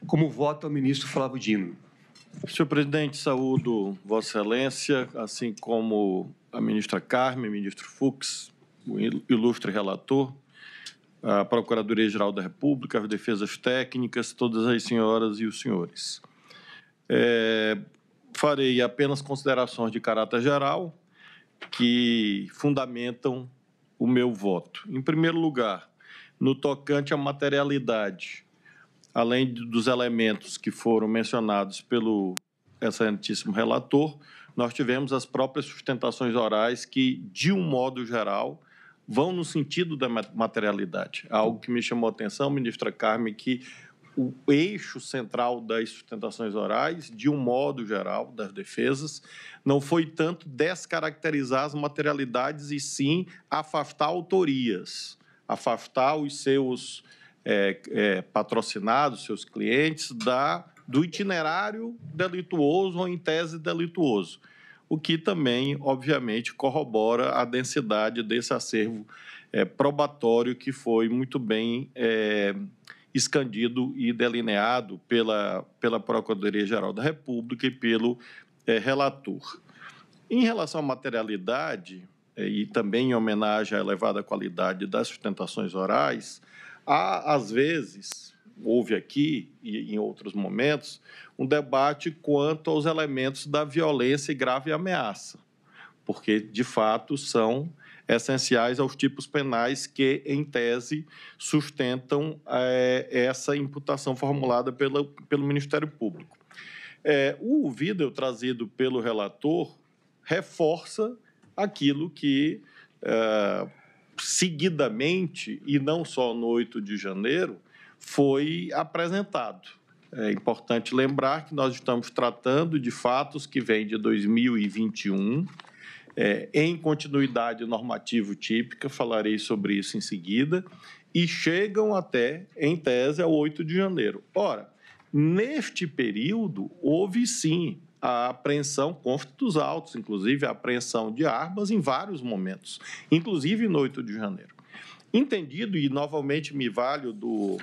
Como voto ao ministro Flávio Dino. Senhor presidente, saúdo Vossa Excelência, assim como a ministra Carmen, ministro Fux, o ilustre relator, a Procuradoria-Geral da República, as defesas técnicas, todas as senhoras e os senhores. Farei apenas considerações de caráter geral que fundamentam o meu voto. Em primeiro lugar, no tocante à materialidade, além dos elementos que foram mencionados pelo excelentíssimo relator, nós tivemos as próprias sustentações orais que, de um modo geral, vão no sentido da materialidade. Algo que me chamou a atenção, ministra Carmen, que o eixo central das sustentações orais, de um modo geral, das defesas, não foi tanto descaracterizar as materialidades e sim afastar autorias, afastar os seus patrocinados, seus clientes, do itinerário delituoso ou em tese delituoso, o que também, obviamente, corrobora a densidade desse acervo probatório que foi muito bem escandido e delineado pela Procuradoria-Geral da República e pelo relator. Em relação à materialidade, e também em homenagem à elevada qualidade das sustentações orais, há, às vezes, houve aqui e em outros momentos, um debate quanto aos elementos da violência e grave ameaça, porque, de fato, são essenciais aos tipos penais que, em tese, sustentam essa imputação formulada pelo Ministério Público. O vídeo trazido pelo relator reforça aquilo que, seguidamente, e não só no 8 de janeiro, foi apresentado. É importante lembrar que nós estamos tratando de fatos que vêm de 2021, em continuidade normativo típica, falarei sobre isso em seguida, e chegam até, em tese, ao 8 de janeiro. Ora, neste período, houve sim a apreensão, consta dos autos, inclusive a apreensão de armas em vários momentos, inclusive no 8 de janeiro. Entendido, e novamente me valho do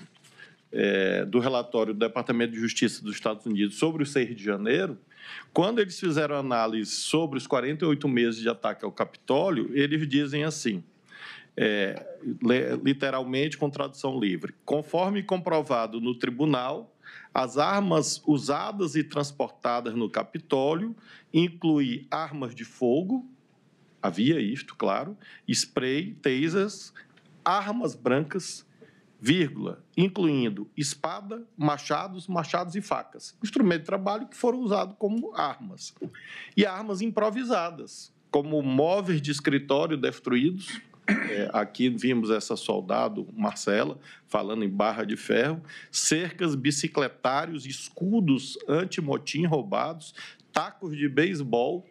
relatório do Departamento de Justiça dos Estados Unidos sobre o 6 de janeiro, quando eles fizeram análise sobre os 48 meses de ataque ao Capitólio, eles dizem assim, literalmente com tradução livre, conforme comprovado no tribunal, as armas usadas e transportadas no Capitólio incluem armas de fogo, havia isto, claro, spray, tasers, armas brancas, vírgula, incluindo espada, machados e facas, instrumento de trabalho que foram usados como armas. E armas improvisadas, como móveis de escritório destruídos. Aqui vimos essa soldado, Marcela, falando em barra de ferro, cercas, bicicletários, escudos antimotim roubados, tacos de beisebol,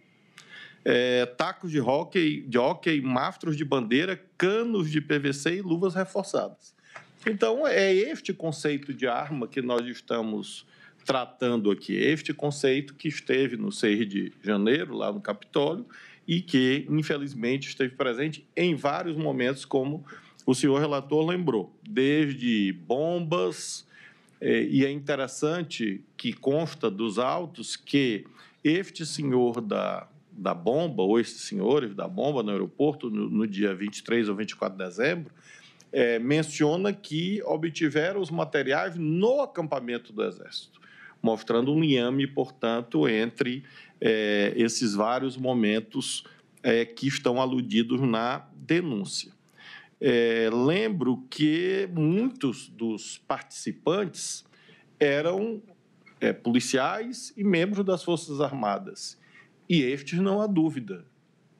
tacos de hóquei, mastros de bandeira, canos de PVC e luvas reforçadas. Então, é este conceito de arma que nós estamos tratando aqui, este conceito que esteve no 6 de janeiro, lá no Capitólio, e que, infelizmente, esteve presente em vários momentos, como o senhor relator lembrou, desde bombas, e é interessante que consta dos autos que este senhor da bomba, ou estes senhores da bomba no aeroporto, no dia 23 ou 24 de dezembro, menciona que obtiveram os materiais no acampamento do Exército, mostrando um liame, portanto, entre esses vários momentos que estão aludidos na denúncia. Lembro que muitos dos participantes eram policiais e membros das Forças Armadas, e estes, não há dúvida,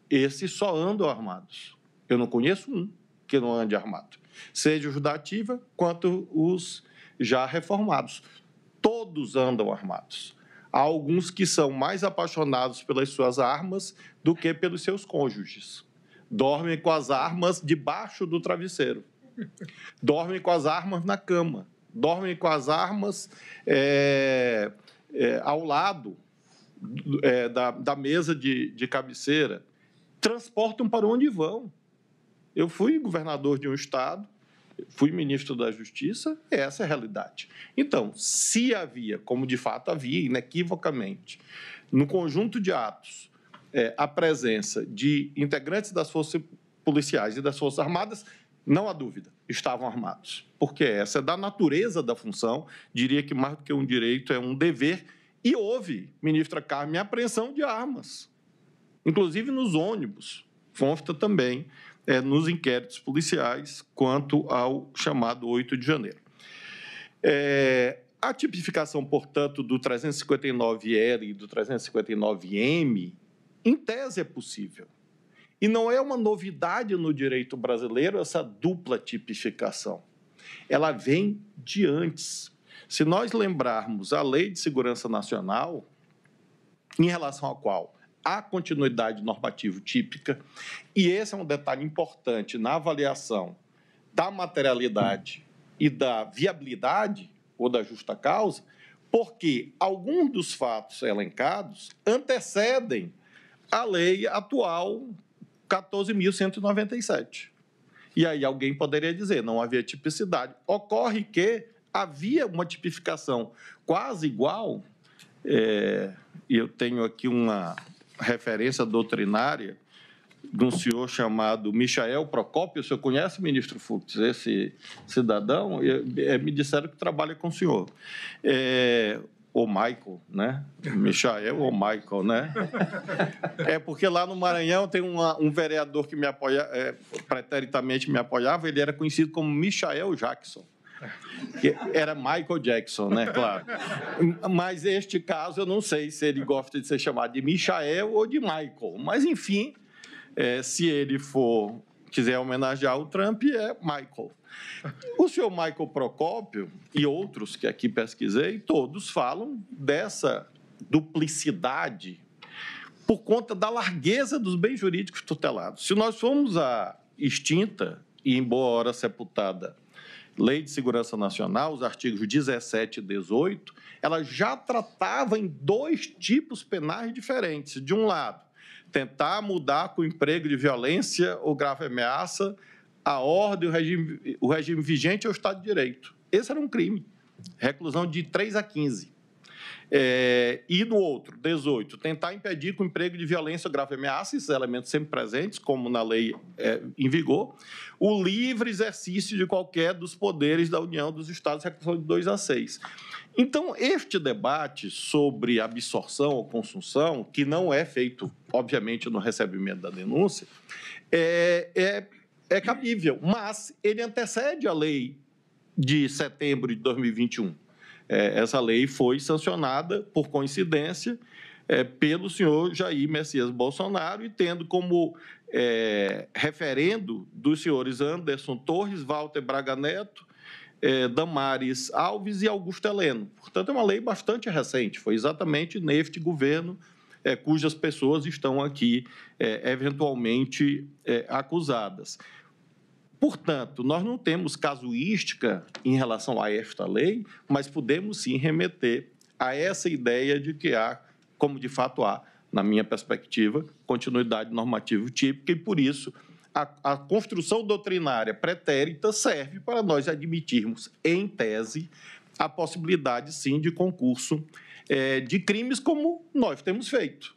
esses só andam armados. Eu não conheço um que não ande armado, seja os da ativa quanto os já reformados. Todos andam armados. Há alguns que são mais apaixonados pelas suas armas do que pelos seus cônjuges. Dormem com as armas debaixo do travesseiro. Dormem com as armas na cama. Dormem com as armas ao lado da mesa de cabeceira. Transportam para onde vão. Eu fui governador de um estado, fui ministro da Justiça, essa é a realidade. Então, se havia, como de fato havia, inequivocamente, no conjunto de atos, a presença de integrantes das forças policiais e das Forças Armadas, não há dúvida, estavam armados. Porque essa é da natureza da função, diria que mais do que um direito, é um dever. E houve, ministra Carmen, apreensão de armas, inclusive nos ônibus. Consta também nos inquéritos policiais quanto ao chamado 8 de janeiro. A tipificação, portanto, do 359L e do 359M, em tese, é possível. E não é uma novidade no direito brasileiro essa dupla tipificação. Ela vem de antes. Se nós lembrarmos a Lei de Segurança Nacional, em relação à qual há continuidade normativa típica, e esse é um detalhe importante na avaliação da materialidade e da viabilidade ou da justa causa, porque alguns dos fatos elencados antecedem a lei atual 14.197. E aí alguém poderia dizer, não havia tipicidade. Ocorre que havia uma tipificação quase igual, e eu tenho aqui uma referência doutrinária de um senhor chamado Michael Procópio. O senhor conhece, ministro Fux, esse cidadão? Me disseram que trabalha com o senhor. O Michael, né? Michael ou Michael, né? Porque lá no Maranhão tem um vereador que me apoia, preteritamente me apoiava, ele era conhecido como Michael Jackson. Que era Michael Jackson, né? Claro. Mas este caso, eu não sei se ele gosta de ser chamado de Michael ou de Michael. Mas, enfim, se ele quiser homenagear o Trump, é Michael. O senhor Michael Procópio e outros que aqui pesquisei, todos falam dessa duplicidade por conta da largueza dos bens jurídicos tutelados. Se nós formos à extinta e, embora sepultada, Lei de Segurança Nacional, os artigos 17 e 18, ela já tratava em dois tipos penais diferentes. De um lado, tentar mudar com o emprego de violência ou grave ameaça a ordem, o regime vigente ao Estado de Direito. Esse era um crime. Reclusão de 3 a 15. E no outro, 18, tentar impedir com o emprego de violência ou grave ameaça, esses elementos sempre presentes, como na lei em vigor, o livre exercício de qualquer dos poderes da União dos Estados, reclusão de 2 a 6. Então, este debate sobre absorção ou consunção, que não é feito, obviamente, no recebimento da denúncia, é cabível, mas ele antecede a lei de setembro de 2021. Essa lei foi sancionada, por coincidência, pelo senhor Jair Messias Bolsonaro, e tendo como referendo dos senhores Anderson Torres, Walter Braga Neto, Damares Alves e Augusto Heleno. Portanto, é uma lei bastante recente, foi exatamente neste governo cujas pessoas estão aqui eventualmente acusadas. Portanto, nós não temos casuística em relação a esta lei, mas podemos sim remeter a essa ideia de que há, como de fato há, na minha perspectiva, continuidade normativa típica, e por isso a construção doutrinária pretérita serve para nós admitirmos, em tese, a possibilidade, sim, de concurso de crimes como nós temos feito.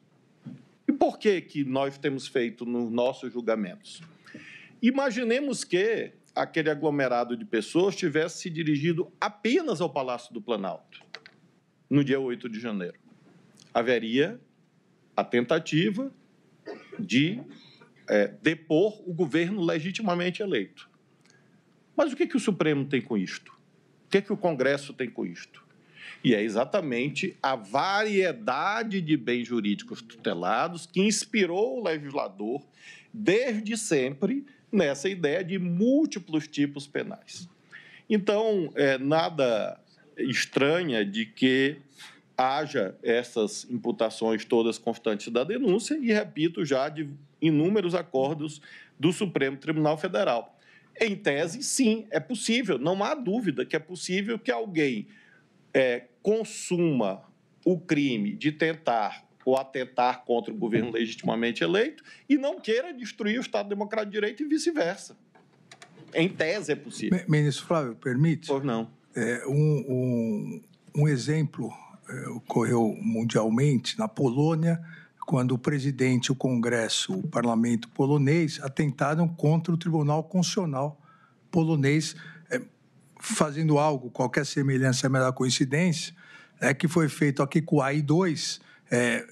E por que nós temos feito nos nossos julgamentos? Imaginemos que aquele aglomerado de pessoas tivesse se dirigido apenas ao Palácio do Planalto, no dia 8 de janeiro. Haveria a tentativa de depor o governo legitimamente eleito. Mas o que o Supremo tem com isto? O que o Congresso tem com isto? E é exatamente a variedade de bens jurídicos tutelados que inspirou o legislador, desde sempre, nessa ideia de múltiplos tipos penais. Então, nada estranha de que haja essas imputações todas constantes da denúncia e, repito, já de inúmeros acordos do Supremo Tribunal Federal. Em tese, sim, é possível, não há dúvida que é possível que alguém consuma o crime de tentar ou atentar contra o governo legitimamente eleito e não queira destruir o Estado Democrático de Direito e vice-versa. Em tese é possível. Ministro Flávio, permite? Pois não. Um exemplo ocorreu mundialmente na Polônia, quando o presidente, o Congresso, o parlamento polonês atentaram contra o Tribunal Constitucional polonês, fazendo algo, qualquer semelhança é mera coincidência, que foi feito aqui com o AI-2,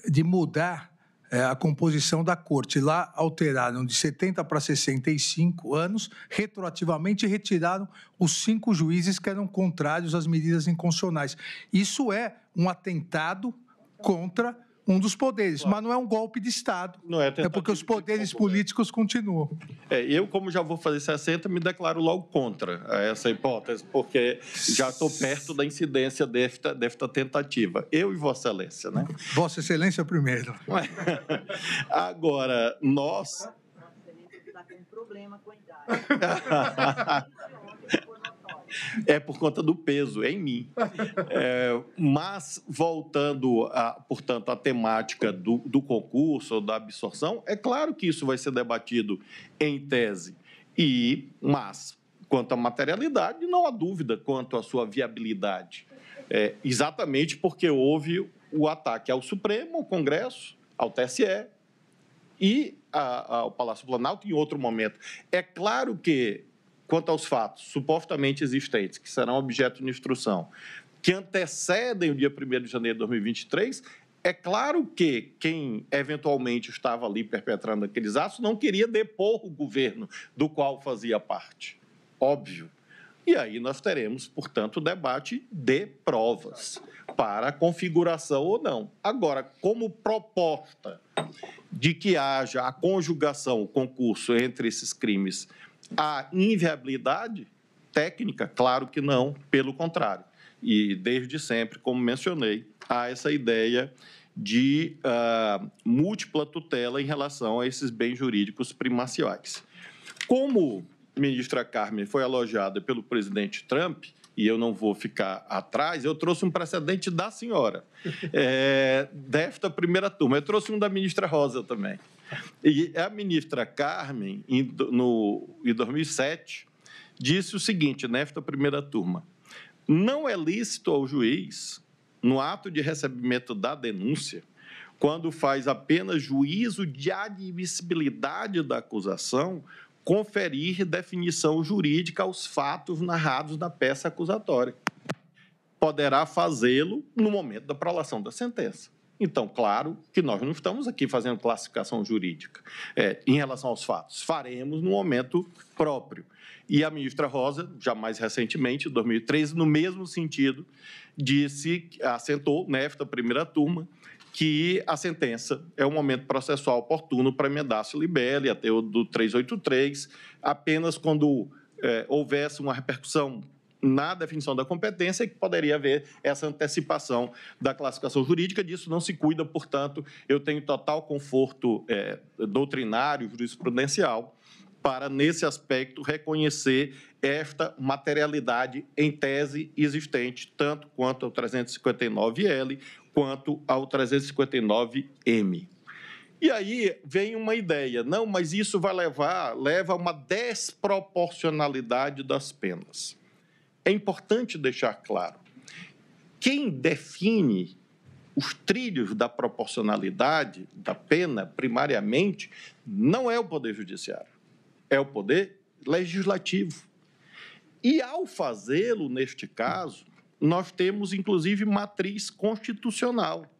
de mudar a composição da corte. Lá alteraram de 70 para 65 anos, retroativamente retiraram os 5 juízes que eram contrários às medidas inconstitucionais. Isso é um atentado contra um dos poderes, mas não é um golpe de Estado. Não é, porque os poderes políticos continuam. Eu, como já vou fazer 60, me declaro logo contra essa hipótese, porque já estou perto da incidência desta tentativa. Eu e Vossa Excelência, né? Vossa Excelência primeiro. Agora, nós... Vossa Excelência está com um problema com a idade. É por conta do peso, é em mim. Mas, voltando, portanto, à temática do concurso ou da absorção, é claro que isso vai ser debatido em tese. Mas, quanto à materialidade, não há dúvida quanto à sua viabilidade. Exatamente porque houve o ataque ao Supremo, ao Congresso, ao TSE e ao Palácio Planalto em outro momento. É claro que, quanto aos fatos supostamente existentes, que serão objeto de instrução, que antecedem o dia 1º de janeiro de 2023, é claro que quem eventualmente estava ali perpetrando aqueles atos não queria depor o governo do qual fazia parte. Óbvio. E aí nós teremos, portanto, o debate de provas para a configuração ou não. Agora, como proposta de que haja a conjugação, o concurso entre esses crimes, a inviabilidade técnica, claro que não, pelo contrário. E, desde sempre, como mencionei, há essa ideia de múltipla tutela em relação a esses bens jurídicos primaciais. Como a ministra Carmen foi elogiada pelo presidente Trump, e eu não vou ficar atrás, eu trouxe um precedente da senhora, desta primeira turma. Eu trouxe um da ministra Rosa também. E a ministra Carmen, em 2007, disse o seguinte, nesta primeira turma: não é lícito ao juiz, no ato de recebimento da denúncia, quando faz apenas juízo de admissibilidade da acusação, conferir definição jurídica aos fatos narrados na peça acusatória. Poderá fazê-lo no momento da prolação da sentença. Então, claro que nós não estamos aqui fazendo classificação jurídica em relação aos fatos. Faremos no momento próprio. E a ministra Rosa, já mais recentemente, em 2013, no mesmo sentido, assentou, nesta primeira turma, que a sentença é o momento processual oportuno para emendar-se libere, até o do 383, apenas quando houvesse uma repercussão na definição da competência, que poderia haver essa antecipação da classificação jurídica. Disso não se cuida, portanto, eu tenho total conforto doutrinário, jurisprudencial, para, nesse aspecto, reconhecer esta materialidade em tese existente, tanto quanto ao 359L, quanto ao 359M. E aí vem uma ideia, não, mas isso leva a uma desproporcionalidade das penas. É importante deixar claro, quem define os trilhos da proporcionalidade da pena, primariamente, não é o Poder Judiciário, é o Poder Legislativo. E, ao fazê-lo, neste caso, nós temos, inclusive, matriz constitucional.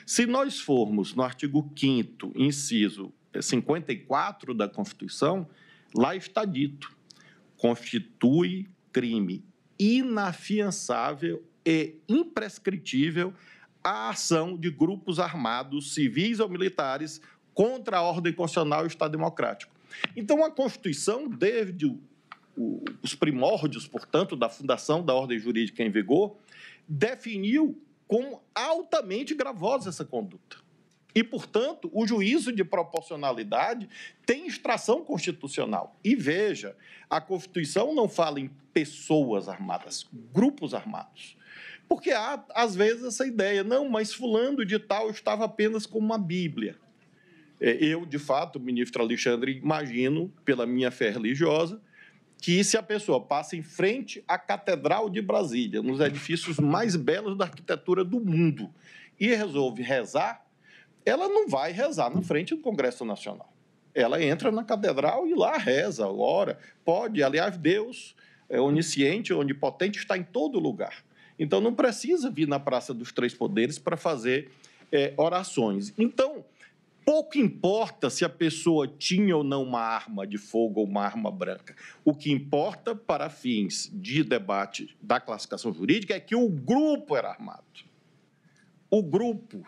Se nós formos no artigo 5º, inciso 54 da Constituição, lá está dito: constitui crime inafiançável e imprescritível a ação de grupos armados, civis ou militares, contra a ordem constitucional e o Estado democrático. Então, a Constituição, desde os primórdios, portanto, da fundação da ordem jurídica em vigor, definiu como altamente gravosa essa conduta. E, portanto, o juízo de proporcionalidade tem extração constitucional. E veja, a Constituição não fala em pessoas armadas, grupos armados. Porque há, às vezes, essa ideia, não, mas fulano de tal estava apenas com uma Bíblia. Eu, de fato, ministro Alexandre, imagino, pela minha fé religiosa, que se a pessoa passa em frente à Catedral de Brasília, nos edifícios mais belos da arquitetura do mundo, e resolve rezar, ela não vai rezar na frente do Congresso Nacional. Ela entra na catedral e lá reza, ora, pode. Aliás, Deus é onisciente, onipotente, está em todo lugar. Então, não precisa vir na Praça dos Três Poderes para fazer orações. Então, pouco importa se a pessoa tinha ou não uma arma de fogo ou uma arma branca. O que importa, para fins de debate da classificação jurídica, é que o grupo era armado. O grupo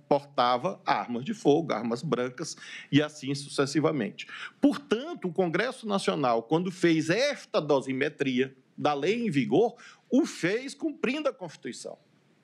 portava armas de fogo, armas brancas, e assim sucessivamente. Portanto, o Congresso Nacional, quando fez esta dosimetria da lei em vigor, o fez cumprindo a Constituição.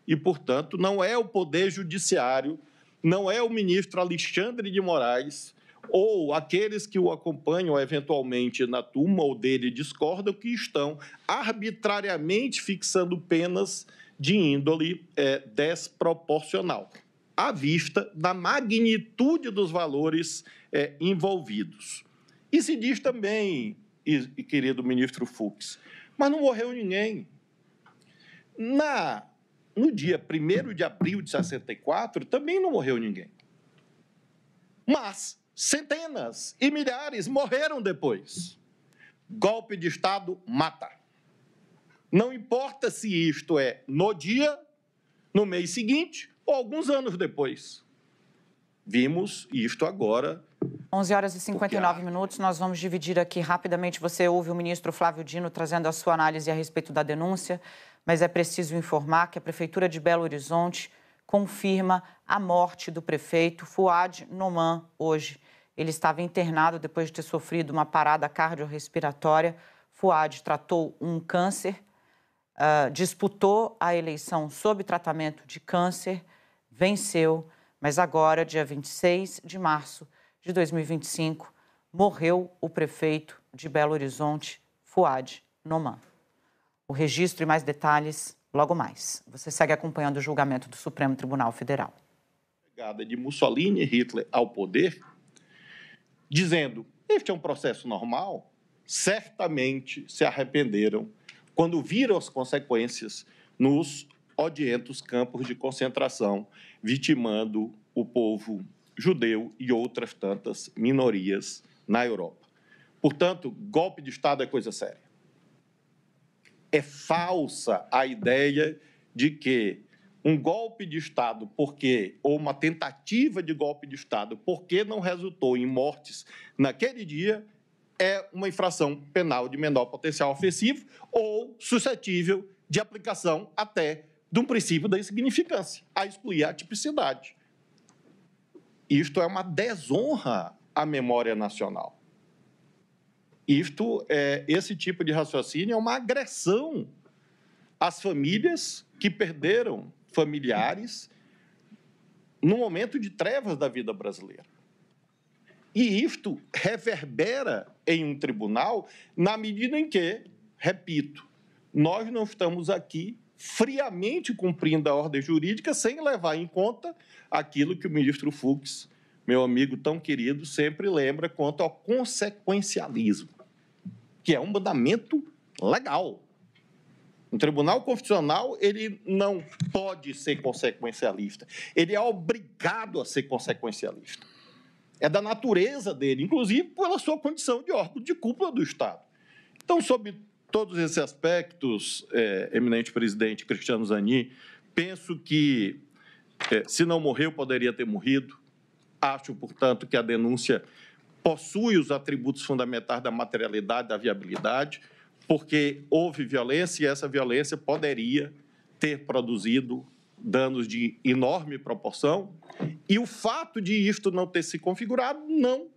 E, portanto, não é o Poder Judiciário, não é o ministro Alexandre de Moraes ou aqueles que o acompanham eventualmente na turma ou dele discordam que estão arbitrariamente fixando penas de índole desproporcional, à vista da magnitude dos valores envolvidos. E se diz também, querido ministro Fux, mas não morreu ninguém. No dia 1º de abril de 64, também não morreu ninguém. Mas centenas e milhares morreram depois. Golpe de Estado mata. Não importa se isto é no dia, no mês seguinte ou alguns anos depois. Vimos isto agora. 11h59, nós vamos dividir aqui rapidamente. Você ouve o ministro Flávio Dino trazendo a sua análise a respeito da denúncia, mas é preciso informar que a Prefeitura de Belo Horizonte confirma a morte do prefeito Fouad Noman hoje. Ele estava internado depois de ter sofrido uma parada cardiorrespiratória. Fouad tratou um câncer, disputou a eleição sob tratamento de câncer, venceu, mas agora, dia 26 de março de 2025, morreu o prefeito de Belo Horizonte, Fouad Noman. O registro e mais detalhes logo mais. Você segue acompanhando o julgamento do Supremo Tribunal Federal. A chegada de Mussolini e Hitler ao poder, dizendo, este é um processo normal, certamente se arrependeram quando viram as consequências nos odientos campos de concentração, vitimando o povo judeu e outras tantas minorias na Europa. Portanto, golpe de Estado é coisa séria. É falsa a ideia de que um golpe de Estado, ou uma tentativa de golpe de Estado, porque não resultou em mortes naquele dia, é uma infração penal de menor potencial ofensivo ou suscetível de aplicação até de um princípio da insignificância, a excluir a tipicidade. Isto é uma desonra à memória nacional. Esse tipo de raciocínio é uma agressão às famílias que perderam familiares no momento de trevas da vida brasileira. E isto reverbera em um tribunal na medida em que, repito, nós não estamos aqui friamente cumprindo a ordem jurídica sem levar em conta aquilo que o ministro Fux, meu amigo tão querido, sempre lembra quanto ao consequencialismo, que é um mandamento legal. Um tribunal constitucional, ele não pode ser consequencialista, ele é obrigado a ser consequencialista. É da natureza dele, inclusive pela sua condição de órgão de cúpula do Estado. Então, sob todos esses aspectos, eminente presidente Cristiano Zanin, penso que, se não morreu, poderia ter morrido. Acho, portanto, que a denúncia possui os atributos fundamentais da materialidade, da viabilidade, porque houve violência e essa violência poderia ter produzido danos de enorme proporção, e o fato de isto não ter se configurado não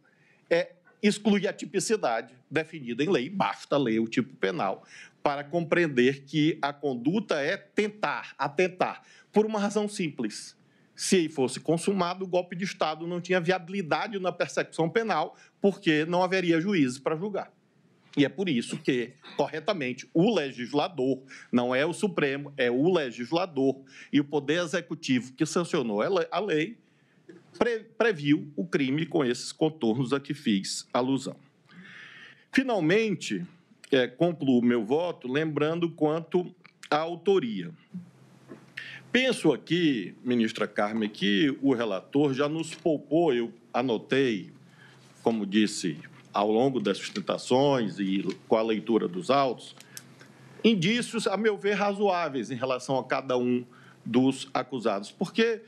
exclui a tipicidade definida em lei. Basta ler o tipo penal para compreender que a conduta é atentar, por uma razão simples. Se fosse consumado, o golpe de Estado não tinha viabilidade na persecução penal, porque não haveria juízes para julgar. E é por isso que, corretamente, o legislador, não é o Supremo, é o legislador, e o Poder Executivo que sancionou a lei, previu o crime com esses contornos a que fiz alusão. Finalmente, concluo meu voto lembrando quanto à autoria. Penso aqui, ministra Carmen, que o relator já nos poupou, eu anotei, como disse, ao longo das sustentações e com a leitura dos autos, indícios, a meu ver, razoáveis em relação a cada um dos acusados. Porque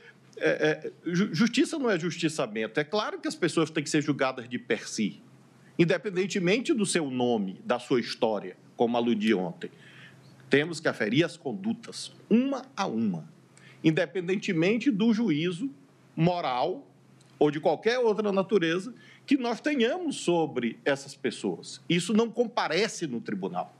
justiça não é justiçamento. É claro que as pessoas têm que ser julgadas de per si, independentemente do seu nome, da sua história, como aludi ontem. Temos que aferir as condutas, uma a uma, independentemente do juízo moral ou de qualquer outra natureza que nós tenhamos sobre essas pessoas. Isso não comparece no tribunal.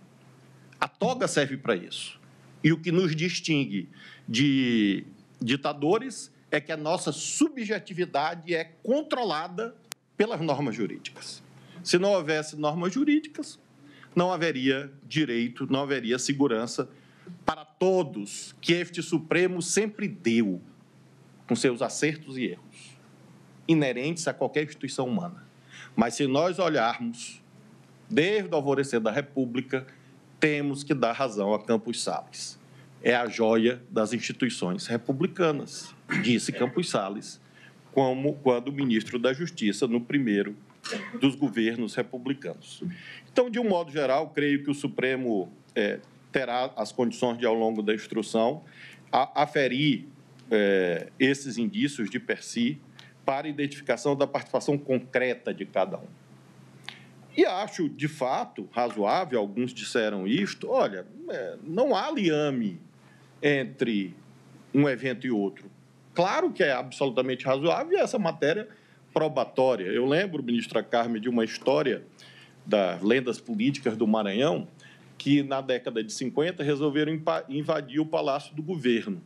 A toga serve para isso. E o que nos distingue de ditadores é que a nossa subjetividade é controlada pelas normas jurídicas. Se não houvesse normas jurídicas, não haveria direito, não haveria segurança para todos que este Supremo sempre deu, com seus acertos e erros, inerentes a qualquer instituição humana. Mas se nós olharmos, desde o alvorecer da República, temos que dar razão a Campos Salles. É a joia das instituições republicanas, disse Campos Salles, quando ministro da Justiça no primeiro dos governos republicanos. Então, de um modo geral, creio que o Supremo terá as condições de, ao longo da instrução, aferir esses indícios de per si para identificação da participação concreta de cada um. E acho, de fato, razoável, alguns disseram isto, olha, não há liame entre um evento e outro. Claro que é absolutamente razoável essa matéria probatória. Eu lembro, ministra Carmen, de uma história das lendas políticas do Maranhão, que na década de 50 resolveram invadir o Palácio do Governo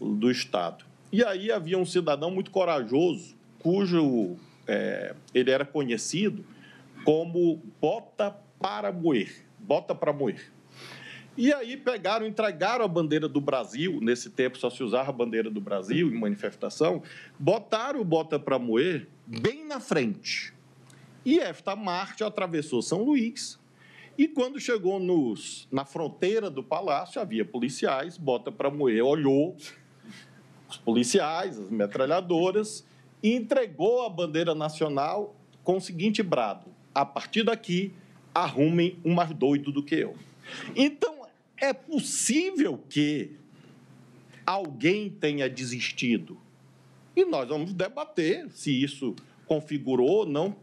do Estado. E aí havia um cidadão muito corajoso, cujo ele era conhecido como Bota para Moer. E aí entregaram a bandeira do Brasil, nesse tempo só se usava a bandeira do Brasil em manifestação, botaram o Bota para Moer bem na frente. E esta marcha atravessou São Luís, e quando chegou na fronteira do palácio, havia policiais, Bota para Moer olhou os policiais, as metralhadoras, e entregou a bandeira nacional com o seguinte brado: a partir daqui, arrumem um mais doido do que eu. Então, é possível que alguém tenha desistido. E nós vamos debater se isso configurou ou não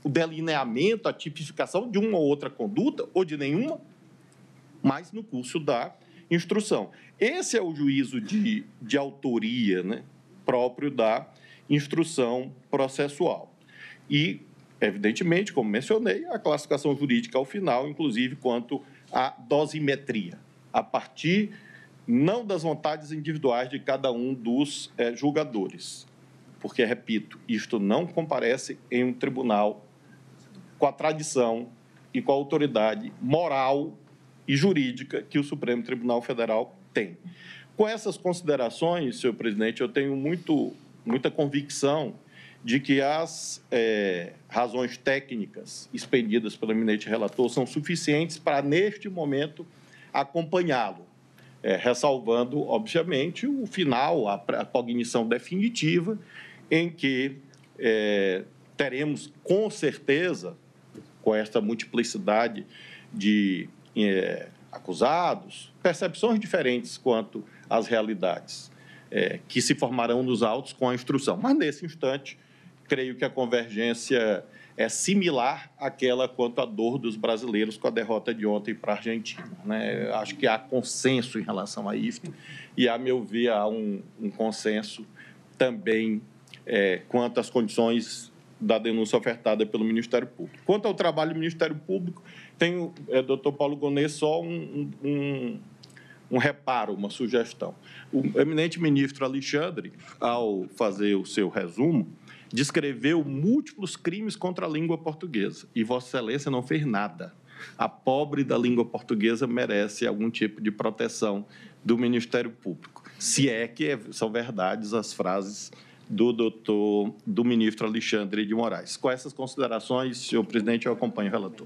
o delineamento, a tipificação de uma ou outra conduta, ou de nenhuma, mas no curso da instrução. Esse é o juízo de autoria, né, próprio da instrução processual. E, evidentemente, como mencionei, a classificação jurídica ao final, inclusive quanto à dosimetria, a partir não das vontades individuais de cada um dos julgadores. Porque, repito, isto não comparece em um tribunal com a tradição e com a autoridade moral e jurídica que o Supremo Tribunal Federal tem. Com essas considerações, senhor presidente, eu tenho muita convicção de que as razões técnicas expendidas pelo eminente relator são suficientes para, neste momento, acompanhá-lo, ressalvando, obviamente, o final, a cognição definitiva, em que teremos, com certeza, com esta multiplicidade de acusados, percepções diferentes quanto às realidades que se formarão nos autos com a instrução. Mas, nesse instante, creio que a convergência é similar àquela quanto à dor dos brasileiros com a derrota de ontem para a Argentina, né? Acho que há consenso em relação a isso e, a meu ver, há um consenso também quanto às condições da denúncia ofertada pelo Ministério Público. Quanto ao trabalho do Ministério Público, tenho, doutor Paulo Gonet, só um reparo, uma sugestão. O eminente ministro Alexandre, ao fazer o seu resumo, descreveu múltiplos crimes contra a língua portuguesa, e Vossa Excelência não fez nada. A pobre da língua portuguesa merece algum tipo de proteção do Ministério Público, se é que são verdades as frases do ministro Alexandre de Moraes. Com essas considerações, senhor presidente, eu acompanho o relator.